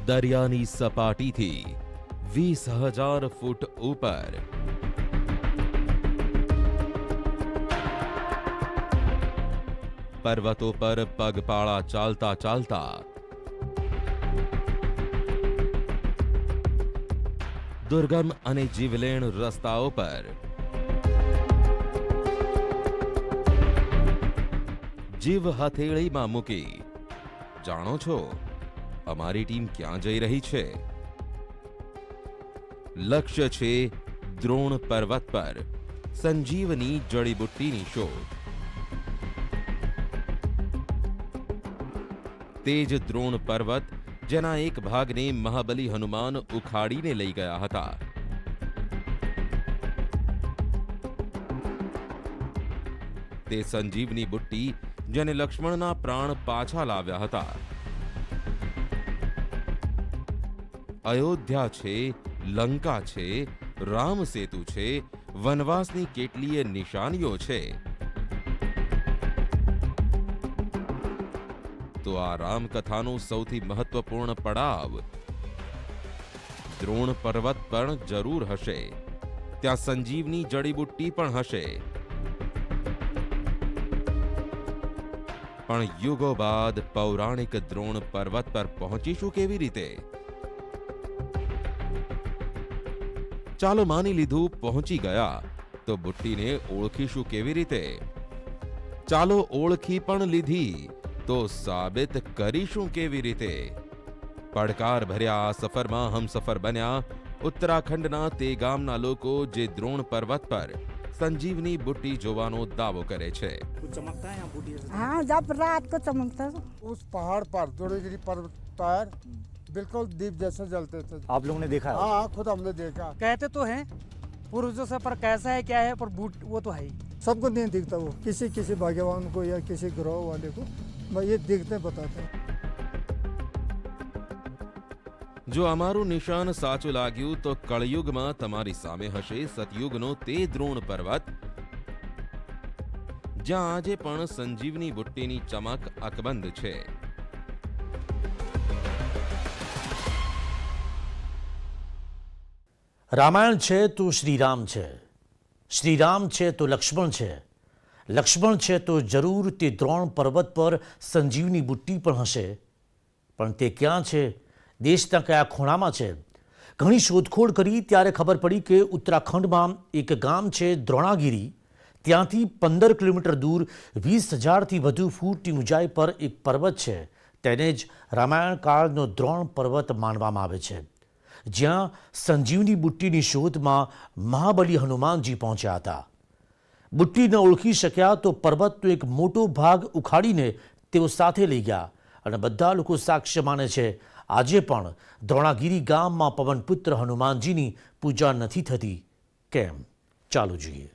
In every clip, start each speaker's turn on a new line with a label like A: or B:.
A: દરિયાની સપાટીથી 20,000 ફૂટ ઉપર પર્વતો પર પગપાળા ચાલતા ચાલતા દુર્ગમ અને જીવલેણ રસ્તાઓ પર જીવ હથેળીમાં મૂકી જાણો છો અમારી ટીમ ક્યાં જઈ રહી છે? લક્ષ્ય છે દ્રોણ પર્વત પર સંજીવની જડીબુટ્ટીની શોધ. તે જ દ્રોણ પર્વત જેના એક ભાગને મહાબલી હનુમાન ઉખાડીને લઈ ગયા હતા. તે સંજીવની બુટ્ટી જેને લક્ષ્મણના પ્રાણ પાછા લાવ્યા હતા. અયોધ્યા છે, લંકા છે, રામ સેતુ છે, વનવાસની કેટલીય નિશાનીઓ છે. તો આ રામકથાનો સૌથી મહત્વપૂર્ણ પડાવ દ્રોણ પર્વત પણ જરૂર હશે. ત્યાં સંજીવની જડીબુટ્ટી પણ હશે. પણ યુગો બાદ પૌરાણિક દ્રોણ પર્વત પર પહોંચીશું કેવી રીતે? ચાલો માની લીધું પહોંચી ગયા, તો બુટ્ટીને ઓળખીશું કેવી રીતે? ચાલો ઓળખી પણ લીધી, તો સાબિત કરીશું કેવી રીતે? પડકાર ભર્યા આ સફરમાં હમસફર બન્યા ઉત્તરાખંડના તે ગામના લોકો જે દ્રોણ પર્વત પર संजीवनी बुट्टी જોવાનો દાવો કરે છે.
B: कुछ चमकता है यहाँ बूटी से?
C: हाँ, जब रात को चमकता था।
D: उस पहाड़ पर द्रोणगिरी पर्वत पर बिल्कुल दीप जैसे जलते थे.
B: आप लोगों ने देखा है?
D: हाँ, खुद हमने देखा.
E: कहते तो हैं पूर्वजों से, पर कैसा है क्या है, पर बूट वो तो है ही.
D: सबको नहीं दिखता वो, किसी किसी भाग्यवान को या किसी ग्रह वाले को ये दिखते बताते.
A: જો અમારું નિશાન સાચું લાગ્યું તો કળયુગમાં તમારી સામે હશે સતયુગનો તે દ્રોણ પર્વત જ્યાં આજે પણ સંજીવની બુટ્ટીની ચમક અકબંધ છે.
F: રામાયણ છે તો શ્રીરામ છે, શ્રીરામ છે તો લક્ષ્મણ છે, લક્ષ્મણ છે તો જરૂર તે દ્રોણ પર્વત પર સંજીવની બુટ્ટી પણ હશે. પણ તે ક્યાં છે? દેશના કયા ખૂણામાં છે? ઘણી શોધખોળ કરી ત્યારે ખબર પડી કે ઉત્તરાખંડમાં એક ગામ છે દ્રોણાગીરી. ત્યાંથી 15 કિલોમીટર દૂર 20,000થી વધુ ફૂટની ઊંચાઈ પર એક પર્વત છે. તેને જ રામાયણ કાળનો દ્રોણ પર્વત માનવામાં આવે છે, જ્યાં સંજીવની બુટ્ટીની શોધમાં મહાબલી હનુમાનજી પહોંચ્યા હતા. બુટ્ટી ન ઓળખી શક્યા તો પર્વતનો એક મોટો ભાગ ઉખાડીને તેઓ સાથે લઈ ગયા. અને બધા લોકો સાક્ષ્ય માને છે આજે પણ દ્રોણાગીરી ગામમાં પવનપુત્ર હનુમાનજીની પૂજા નથી થતી. કેમ? ચાલો જોઈએ.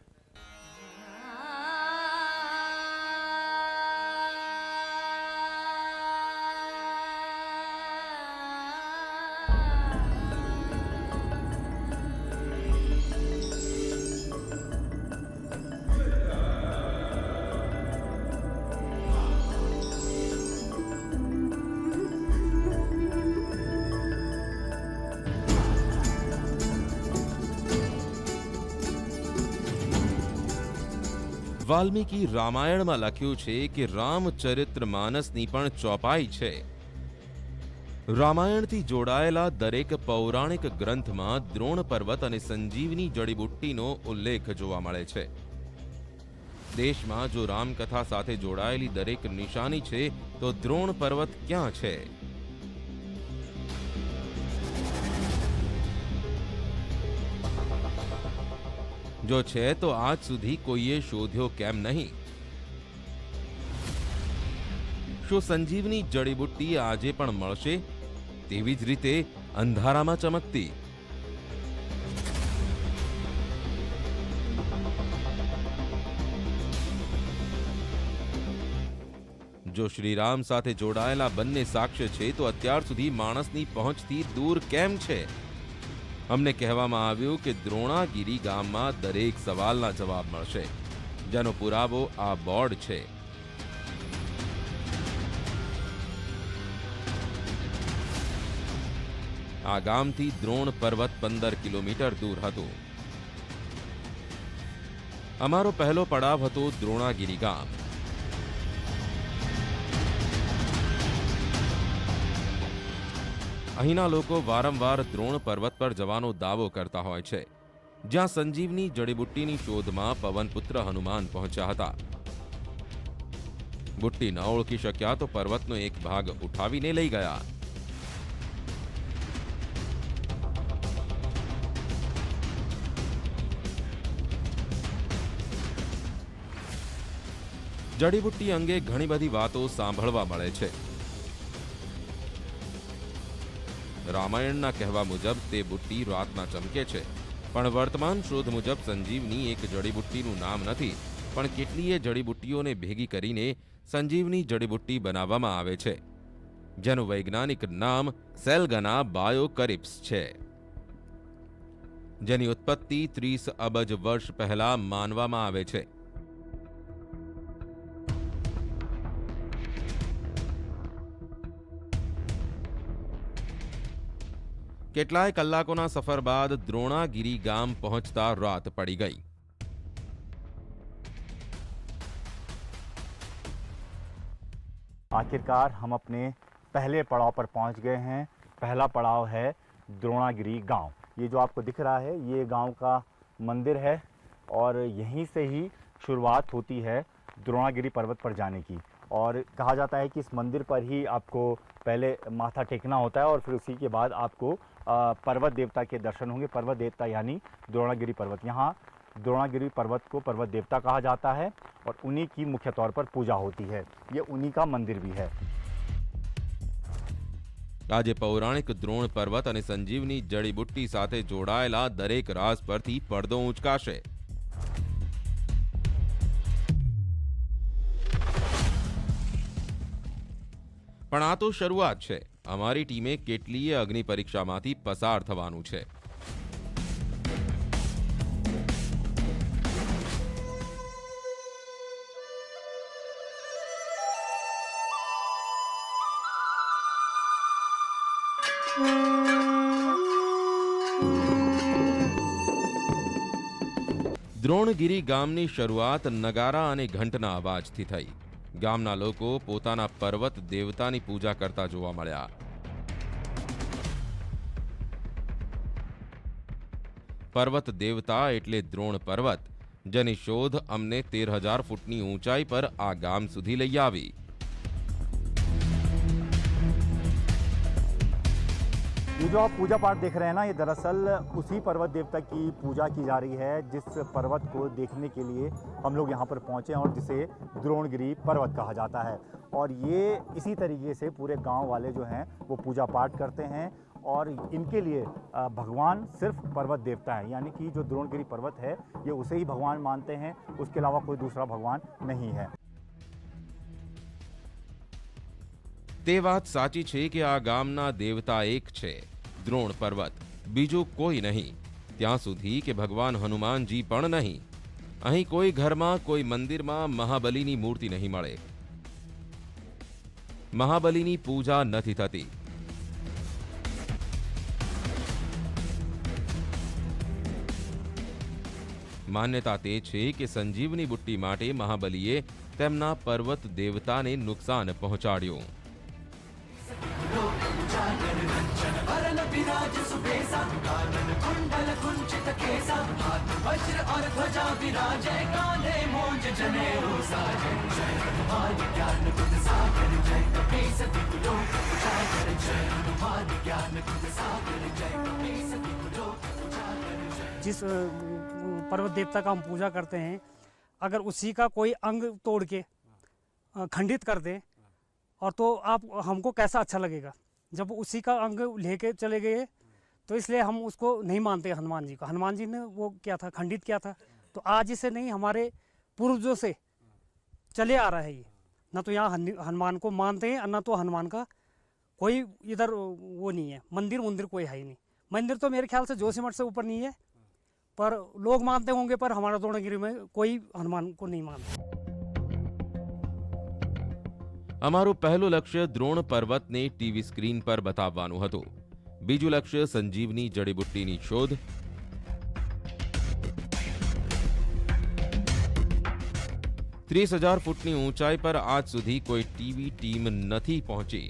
A: વાલ્મીકી રામાયણમાં લખ્યું છે કે રામચરિત્ર માનસની પણ ચોપાઈ છે. રામાયણથી જોડાયેલા દરેક પૌરાણિક ગ્રંથમાં દ્રોણ પર્વત અને સંજીવની જડીબુટ્ટીનો ઉલ્લેખ જોવા મળે છે. દેશમાં જો રામકથા સાથે જોડાયેલી દરેક નિશાની છે તો દ્રોણ પર્વત ક્યાં છે? જો છે તો આજ સુધી કોઈએ શોધ્યો કેમ નહીં? શું સંજીવની જડીબુટ્ટી આજે પણ મળશે તેવી જ રીતે અંધારામાં ચમકતી? જો શ્રીરામ સાથે જોડાયેલા બંને સાક્ષ્ય છે તો અત્યાર સુધી માણસની પહોંચથી દૂર કેમ છે? અમને કહેવામાં આવ્યું કે દ્રોણાગીરી ગામમાં દરેક સવાલના જવાબ મળશે, જેનો પુરાવો આ બોર્ડ છે. આ ગામથી દ્રોણ પર્વત 15 કિલોમીટર દૂર હતું. અમારો પહેલો પડાવ હતો દ્રોણાગીરી ગામ. અહીંના લોકો વારંવાર દ્રોણ પર્વત પર જવાનો દાવો કરતા હોય છે, જ્યાં સંજીવની જડીબુટ્ટીની શોધમાં પવનપુત્ર હનુમાન પહોંચ્યા હતા. બુટ્ટી ન ઓળખી શક્યા તો પર્વતનો એક ભાગ ઉઠાવીને લઈ ગયા. જડીબુટ્ટી અંગે ઘણી બધી વાતો સાંભળવા મળે છે. રામાયણના કહેવા મુજબ તે બુટ્ટી રાતના ચમકે છે, પણ વર્તમાન શોધ મુજબ સંજીવની એક જડીબુટ્ટીનું નામ નથી, પણ કેટલીય જડીબુટ્ટીઓને ભેગી કરીને સંજીવની જડીબુટ્ટી બનાવવામાં આવે છે, જેનું વૈજ્ઞાનિક નામ સેલ્ગના બાયોકરિપ્સ છે, જેની ઉત્પત્તિ 30 અબજ વર્ષ પહેલા માનવામાં આવે છે. કેટલાય કલાકોના સફર બાદ દ્રોણાગીરી ગામ પહોંચતા રાત પડી ગઈ.
G: आखिरकार हम अपने पहले पड़ाव पर पहुंच गए हैं. पहला पड़ाव है द्रोणागिरी गांव. ये जो आपको दिख रहा है ये गांव का मंदिर है और यहीं से ही शुरुआत होती है द्रोणागिरी पर्वत पर जाने की. और कहा जाता है कि इस मंदिर पर ही आपको पहले माथा टेकना होता है और फिर उसी के बाद आपको पर्वत देवता के दर्शन होंगे. पर्वत देवता यानी द्रोणागिरी पर्वत. यहाँ द्रोणागिरी पर्वत को पर्वत देवता कहा जाता है और उन्हीं की मुख्य तौर पर पूजा होती है. ये उन्हीं का मंदिर भी है.
A: આજે પૌરાણિક દ્રોણ પર્વત અને સંજીવની જડીબુટ્ટી સાથે જોડાયેલા દરેક રાઝ પરથી પડદો ઉંચકાશે. પણ આ તો શરૂઆત છે. અમારી ટીમે કેટલીય અગ્નિ પરીક્ષામાંથી પસાર થવાનું છે. દ્રોણગીરી ગામની શરૂઆત નગારા અને ઘંટના અવાજથી થઈ. ગામના લોકો પોતાના પર્વત દેવતાની પૂજા કરતા જોવા મળ્યા. પર્વત દેવતા એટલે દ્રોણ પર્વત, જેની શોધ અમને 13,000 ફૂટની ઊંચાઈ પર આ ગામ સુધી લઈ આવી.
G: ये जो आप पूजा पाठ देख रहे हैं ना, ये दरअसल उसी पर्वत देवता की पूजा की जा रही है जिस पर्वत को देखने के लिए हम लोग यहाँ पर पहुँचे हैं और जिसे द्रोणगिरी पर्वत कहा जाता है. और ये इसी तरीके से पूरे गांव वाले जो हैं वो पूजा पाठ करते हैं और इनके लिए भगवान सिर्फ पर्वत देवता है. यानी कि जो द्रोणगिरी पर्वत है ये उसे ही भगवान मानते हैं, उसके अलावा कोई दूसरा भगवान नहीं है.
A: તે વાત સાચી છે કે આ ગામના દેવતા એક છે, દ્રોણ પર્વત, બીજું કોઈ નહીં. ત્યાં સુધી કે ભગવાન હનુમાનજી પણ નહીં. અહીં કોઈ ઘરમાં, કોઈ મંદિરમાં મહાબલીની મૂર્તિ નહીં મળે. મહાબલીની પૂજા નથી થતી. માન્યતા તે છે કે સંજીવની બુટ્ટી માટે મહાબલીએ તેમના પર્વત દેવતાને નુકસાન પહોંચાડ્યું.
E: जिस पर्वत देवता का हम पूजा करते हैं, अगर उसी का कोई अंग तोड़ के खंडित कर दें और तो आप हमको कैसा अच्छा लगेगा. जब उसी का अंग लेके चले गए तो इसलिए हम उसको नहीं मानते हनुमान जी को. हनुमान जी ने वो क्या था, खंडित किया था. तो आज से नहीं, हमारे पूर्वजों से चले आ रहा है ये. ना तो यहाँ हनुमान को मानते हैं, ना तो हनुमान का कोई इधर वो नहीं है. मंदिर कोई है ही नहीं. मंदिर तो मेरे ख्याल से जोशीमठ से ऊपर नहीं है, पर लोग मानते होंगे, पर हमारा द्रोणगिरी में कोई हनुमान को नहीं मानता. અમારું પહેલું લક્ષ્ય દ્રોણ પર્વતને ટીવી સ્ક્રીન પર બતાવવાનું હતું.
A: બીજું લક્ષ્ય સંજીવની જડીબુટ્ટીની શોધ. 30,000 ફૂટની ઊંચાઈ પર આજ સુધી કોઈ ટીવી ટીમ નથી પહોંચી,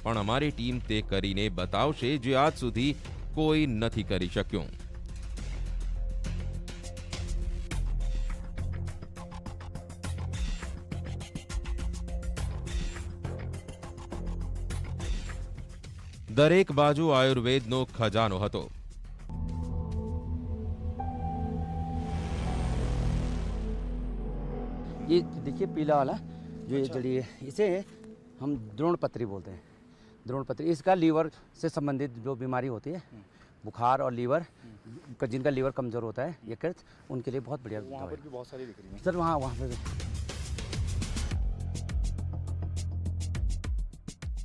A: પણ અમારી ટીમ તે કરીને બતાવશે જે આજ સુધી કોઈ નથી કરી શક્યું. દરેક બાજુ આયુર્વેદનો ખજાનો હતો.
B: ये देखिए पीला वाला जो ये जड़ी है, इसे हम द्रोण पत्री बोलते हैं. द्रोण पत्री इसका लीवर से संबंधित जो बीमारी होती है, बुखार और लीवर, जिनका लीवर कमज़ोर होता है यकृत, उनके लिए बहुत बढ़िया दवा है.
G: बहुत सारी दिख रही है
B: सर वहाँ वहाँ पे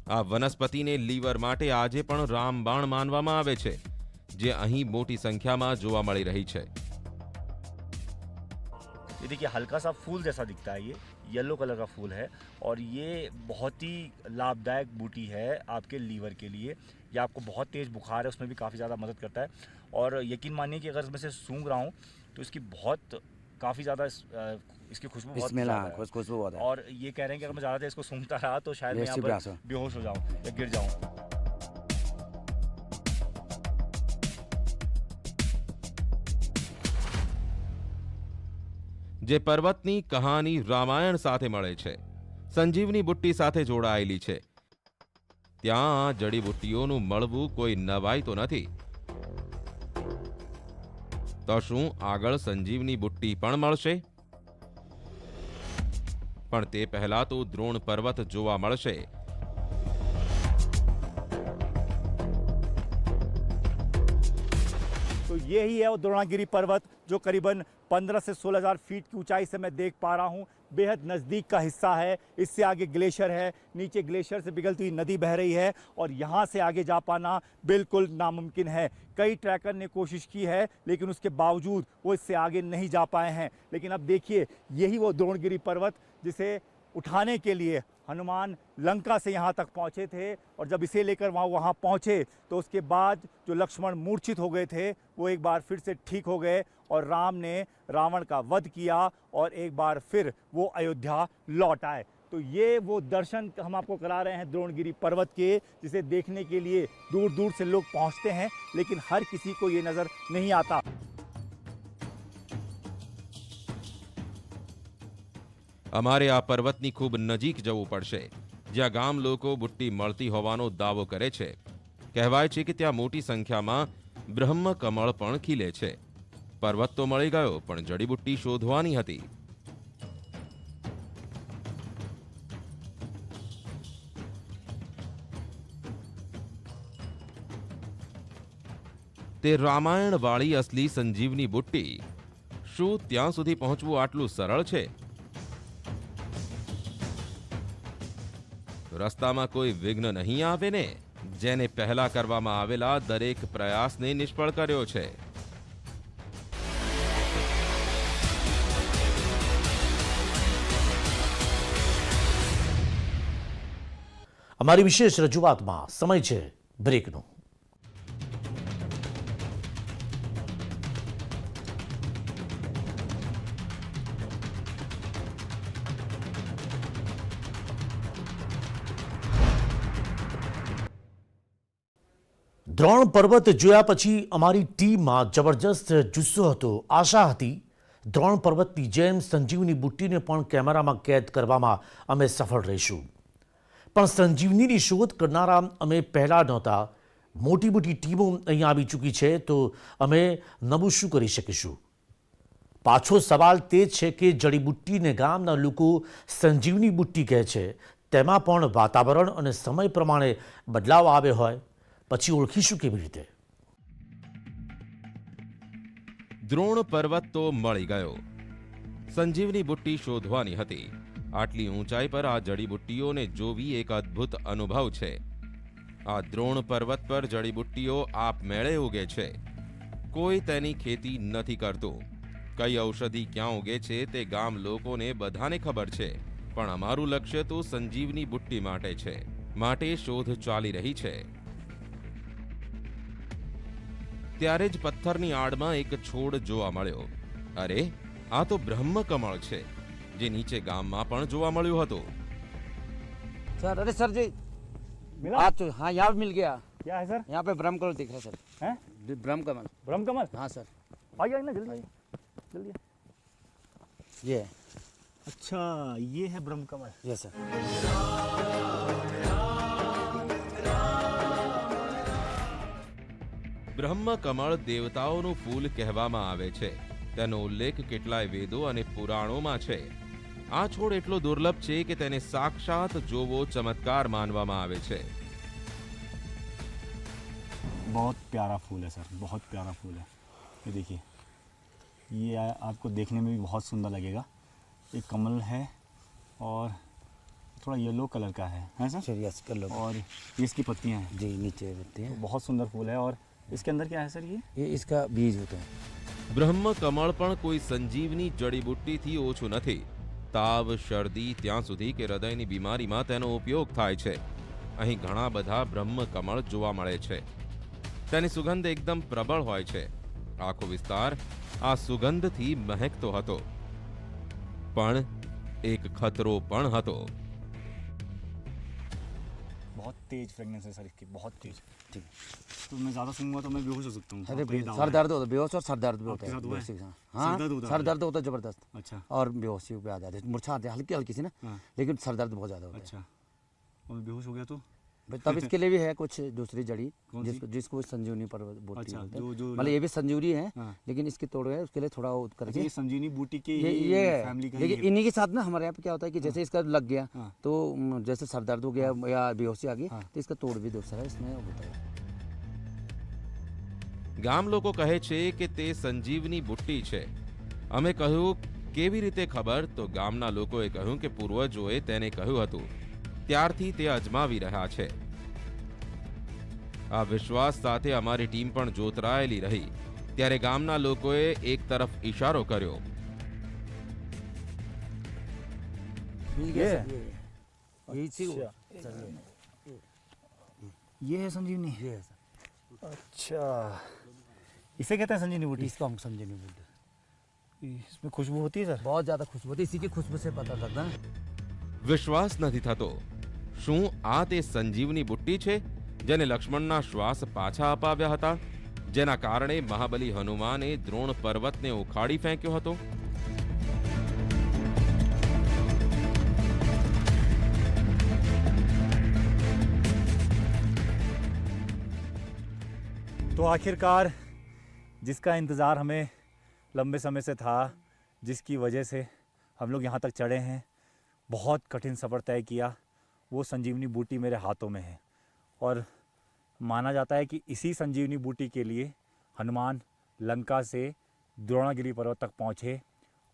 A: આ વનસ્પતિને લીવર માટે આજે પણ રામબાણ માનવામાં આવે છે, જે અહીં મોટી સંખ્યામાં જોવા મળી રહી છે.
G: ये देखिए हल्का सा फूल जैसा दिखता है, ये येलो कलर का फूल है और ये बहुत ही लाभदायक बूटी है आपके लीवर के लिए. ये आपको बहुत तेज़ बुखार है उसमें भी काफ़ी ज़्यादा मदद करता है. और यकीन मानिए कि अगर मैं इसे सूंघ रहा हूँ तो इसकी बहुत काफ़ी ज़्यादा इसकी खुशबू बहुत
B: इसमें
G: ज़्यादा है.
B: खुशबू बहुत है.
G: और ये कह रहे हैं कि अगर मैं ज़्यादा देर इसको सूंघता रहा तो शायद मैं यहाँ
B: बेहोश
G: पर
B: हो।
G: बेहोश हो जाऊँ या गिर जाऊँ.
A: જે પર્વતની કહાની રામાયણ સાથે મળે છે, સંજીવની બુટ્ટી સાથે જોડાયેલી છે. ત્યાં આ જડીબુટ્ટીઓનું મળવું કોઈ નવાઈ તો નથી. તો શું આગળ સંજીવની બુટ્ટી પણ મળશે? પણ તે પહેલા તો દ્રોણ પર્વત જોવા મળશે.
G: तो यही है वो द्रोणागिरी पर्वत जो करीबन 15 से 16,000 फीट की ऊंचाई से मैं देख पा रहा हूँ. बेहद नज़दीक का हिस्सा है. इससे आगे ग्लेशियर है, नीचे ग्लेशियर से पिघलती हुई नदी बह रही है और यहाँ से आगे जा पाना बिल्कुल नामुमकिन है. कई ट्रैकर ने कोशिश की है लेकिन उसके बावजूद वो इससे आगे नहीं जा पाए हैं. लेकिन अब देखिए यही वो द्रोणगिरी पर्वत जिसे उठाने के लिए हनुमान लंका से यहाँ तक पहुँचे थे और जब इसे लेकर वहाँ पहुँचे तो उसके बाद जो लक्ष्मण मूर्छित हो गए थे वो एक बार फिर से ठीक हो गए और राम ने रावण का वध किया और एक बार फिर वो अयोध्या लौट आए. तो ये वो दर्शन हम आपको करा रहे हैं द्रोणगिरी पर्वत के, जिसे देखने के लिए दूर दूर से लोग पहुँचते हैं लेकिन हर किसी को ये नज़र नहीं आता.
A: અમારે આ પર્વતની ખૂબ નજીક જવું પડશે, જ્યાં ગામ લોકો બુટ્ટી મળતી હોવાનો દાવો કરે છે. કહેવાય છે કે ત્યાં મોટી સંખ્યામાં બ્રહ્મ કમળ પણ ખીલે છે. પર્વત તો મળી ગયો, પણ જડીબુટ્ટી શોધવાની હતી. તે રામાયણવાળી અસલી સંજીવની બુટ્ટી. શું ત્યાં સુધી પહોંચવું આટલું સરળ છે? રસ્તામાં કોઈ વિઘ્ન નહીં આવે ને, જેને પહેલા કરવામાં આવેલા દરેક પ્રયાસને નિષ્ફળ કર્યો છે.
F: અમારી વિશેષ રજૂઆતમાં સમય છે બ્રેકનો. દ્રોણ પર્વત જોયા પછી અમારી ટીમમાં જબરજસ્ત જુસ્સો હતો. આશા હતી દ્રોણ પર્વતની જેમ સંજીવની બુટ્ટીને પણ કેમેરામાં કેદ કરવામાં અમે સફળ રહીશું. પણ સંજીવનીની શોધ કરનારા અમે પહેલા નહોતા. મોટી મોટી ટીમો અહીં આવી ચૂકી છે, તો અમે નવું શું કરી શકીશું? પાછો સવાલ તે છે કે જડીબુટ્ટીને ગામના લોકો સંજીવની બુટ્ટી કહે છે, તેમાં પણ વાતાવરણ અને સમય પ્રમાણે બદલાવ આવ્યો હોય પછી ઓળખીશું કેવી રીતે?
A: દ્રોણ પર્વત તો મળી ગયો. સંજીવની બુટ્ટી શોધવાની હતી. આટલી ઊંચાઈ પર આ જડીબુટ્ટીઓને જોવી એક અદ્ભુત અનુભવ છે. આ દ્રોણ પર્વત પર જડીબુટ્ટીઓ આપમેળે ઉગે છે. કોઈ તેની ખેતી નથી કરતું. કઈ ઔષધિ ક્યાં ઉગે છે તે ગામ લોકોને બધાને ખબર છે, પણ અમારું લક્ષ્ય તો સંજીવની બુટ્ટી માટે છે. માટે શોધ ચાલી રહી છે. ત્યારે જ પથ્થરની આડમાં એક છોડ જોવા મળ્યો. અરે, આ તો બ્રહ્મકમળ છે, જે નીચે ગામમાં પણ જોવા મળ્યું હતું.
B: सर अरे सर जी
G: मिला?
B: आज तो हाँ यहाँ पे मिल गया.
G: क्या है सर?
B: यहाँ पे ब्रह्म कमल दिख रहा है सर.
G: हैं?
B: ब्रह्म कमल.
G: ब्रह्म कमल?
B: हाँ सर
G: आइए ना जल्दी जल्दी.
B: ये है.
G: अच्छा, ये है ब्रह्म कमल.
B: ये सर.
A: બ્રહ્મકમળ દેવતાઓનું ફૂલ કહેવામાં આવે છે. તેનો ઉલ્લેખ કેટલાય વેદો અને પુરાણોમાં છે. આ છોડ એટલો દુર્લભ છે કે તેને સાક્ષાત જોવો ચમત્કાર માનવામાં આવે છે.
G: बहुत प्यारा फूल है सर, बहुत प्यारा फूल है. ये देखिए, ये आपको देखने में भी बहुत सुंदर लगेगा. एक कमल है और थोड़ा येलो कलर का है सर?
B: सर यस कर लो.
G: और ये इसकी पत्तियां हैं.
B: जी नीचे होते हैं.
G: बहुत सुंदर फूल है. और इसके अंदर क्या है सर?
B: ये इसका बीज होता है.
A: બ્રહ્મકમળ પણ કોઈ સંજીવની જડીબુટ્ટીથી ઓછું નથી. તાવ, શરદી, ત્યાં સુધી કે હૃદયની બીમારીમાં તેનો ઉપયોગ થાય છે. અહીં ઘણા બધા બ્રહ્મકમળ જોવા મળે છે. તેની સુગંધ એકદમ પ્રબળ હોય છે. આખો વિસ્તાર આ સુગંધથી મહેકતો હતો. પણ એક ખતરો પણ હતો.
G: बहुत तेज फ्रेगनेंस है सर इसकी, बहुत तेज.
B: ठीक.
G: तो मैं ज़्यादा सूंघूंगा तो मैं बेहोश हो सकता हूँ.
B: अरे
G: तो ये दावा
B: सर
G: है.
B: दर्द होता है, बेहोश और सर दर्द भी होता
G: आपके
B: है.
G: साथ हुआ है?
B: बेहोशी, हाँ
G: सर दर्द होता है?
B: सर दर्द होता है जबरदस्त.
G: अच्छा
B: और बेहोशी पे आ जाते हैं, मूर्छा आती है हल्की हल्की सी ना.
G: हाँ.
B: लेकिन सर दर्द बहुत ज़्यादा होता है.
G: अच्छा. और मैं बेहोश हो गया तो?
B: भाई तब इसके लिए भी है कुछ दूसरी जड़ी
G: कौन सी?
B: जिसको संजीवनी पर्वत बोलती
G: अच्छा,
B: है.
G: जो
B: मतलब ये भी संजीवनी है,
G: हाँ.
B: लेकिन इसकी तोड़ है उसके लिए थोड़ा वो
G: अच्छा,
B: करके
G: ये संजीवनी बूटी के
B: ये
G: फैमिली का
B: लेकिन
G: ही है.
B: इन्हीं के साथ ना हमारे यहाँ पे क्या होता है कि जैसे इसका लग गया
G: हाँ.
B: तो जैसे सर दर्द हो गया या बेहोशी आ गई
G: हाँ.
B: तो इसका तोड़ भी दूसरा है इसमें होता है.
A: ગામ લોકો કહે છે કે તે સંજીવની બુટ્ટી છે. અમે કહ્યું કેવી રીતે ખબર, તો ગામના લોકોએ કહ્યું કે પૂર્વજોએ તેને કહ્યું હતું, ત્યારથી તે અજમાવી રહ્યા છે. આ વિશ્વાસ સાથે અમારી ટીમ પણ જોતરાયેલી રહી. ત્યારે ગામના લોકોએ એક તરફ ઇશારો કર્યો.
B: मिल
G: ये?
B: गया सर, ये यही चीज
G: अच्छा. ये है संजीवनी.
B: ये है सर.
G: अच्छा, इसे कहते हैं संजीवनी बूटी.
B: इसको हम समझे नहीं बोलते.
G: इसमें खुशबू होती है सर?
B: बहुत ज्यादा खुशबू होती है, इसी की खुशबू से पता लगता है.
A: વિશ્વાસ નથી થતો. શું આ તે સંજીવની બુટ્ટી છે જેને લક્ષ્મણના શ્વાસ પાછા અપાવ્યા હતા, જેના કારણે મહાબલી હનુમાને દ્રોણ પર્વતને ઉખાડી ફેંક્યો હતો?
G: तो आखिरकार जिसका इंतज़ार हमें लंबे समय से था, जिसकी वजह से हम लोग यहाँ तक चढ़े हैं, बहुत कठिन सफ़र तय किया, वो संजीवनी बूटी मेरे हाथों में है. और माना जाता है कि इसी संजीवनी बूटी के लिए हनुमान लंका से द्रोणागिरी पर्वत तक पहुँचे,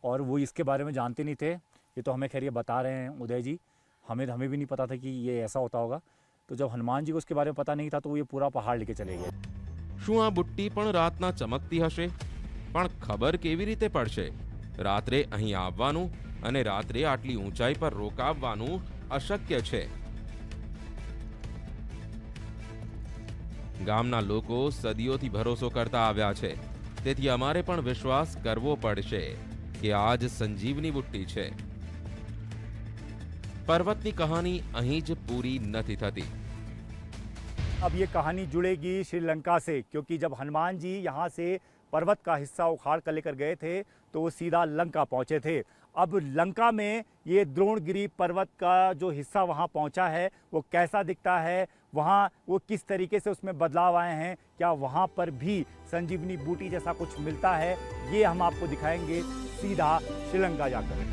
G: और वो इसके बारे में जानते नहीं थे. ये तो हमें खैर ये बता रहे हैं उदय जी, हमें भी नहीं पता था कि ये ऐसा होता होगा. तो जब हनुमान जी को उसके बारे में पता नहीं था तो वो ये पूरा पहाड़ लेके चले गए.
A: શું આ બુટ્ટી પણ રાતના ચમકતી હશે? પણ ખબર કેવી રીતે પડશે? રાત્રે અહીં આવવાનું અને રાત્રે આટલી ઊંચાઈ પર રોકાવવાનું અશક્ય છે. ગામના લોકો સદીઓથી ભરોસો કરતા આવ્યા છે, તેથી અમારે પણ વિશ્વાસ કરવો પડશે કે આ જ સંજીવની બુટ્ટી છે. પર્વતની કહાની અહીં જ પૂરી નથી થતી.
G: अब ये कहानी जुड़ेगी श्रीलंका से, क्योंकि जब हनुमान जी यहाँ से पर्वत का हिस्सा उखाड़ कर लेकर गए थे तो वो सीधा लंका पहुँचे थे. अब लंका में ये द्रोणगिरी पर्वत का जो हिस्सा वहाँ पहुँचा है वो कैसा दिखता है, वहाँ वो किस तरीके से उसमें बदलाव आए हैं, क्या वहाँ पर भी संजीवनी बूटी जैसा कुछ मिलता है, ये हम आपको दिखाएंगे सीधा श्रीलंका जाकर.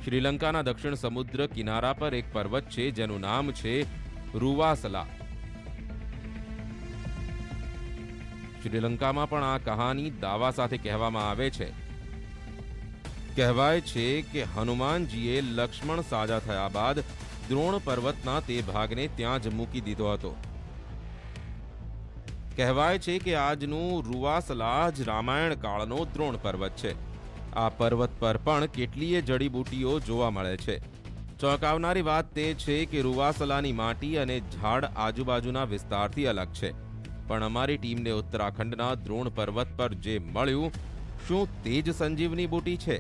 A: શ્રીલંકાના દક્ષિણ સમુદ્ર કિનારા પર એક પર્વત છે જેનું નામ છે રૂવાસલા. શ્રીલંકામાં પણ આ કહાની દાવા સાથે કહેવામાં આવે છે. કહેવાય છે કે હનુમાનજીએ લક્ષ્મણ સાજા થયા બાદ દ્રોણ પર્વતના તે ભાગને ત્યાં જ મૂકી દીધો હતો. કહેવાય છે કે આજનું રૂવાસલા જ રામાયણ કાળનો દ્રોણ પર્વત છે. આ પર્વત પર પણ કેટલીય જડીબૂટીઓ જોવા મળે છે. ચોંકાવનારી વાત તે છે કે રૂવાસલાની માટી અને ઝાડ આજુબાજુના વિસ્તારથી અલગ છે, પણ અમારી ટીમને ઉત્તરાખંડના દ્રોણ પર્વત પર જે મળ્યું, શું તે જ સંજીવની બૂટી છે?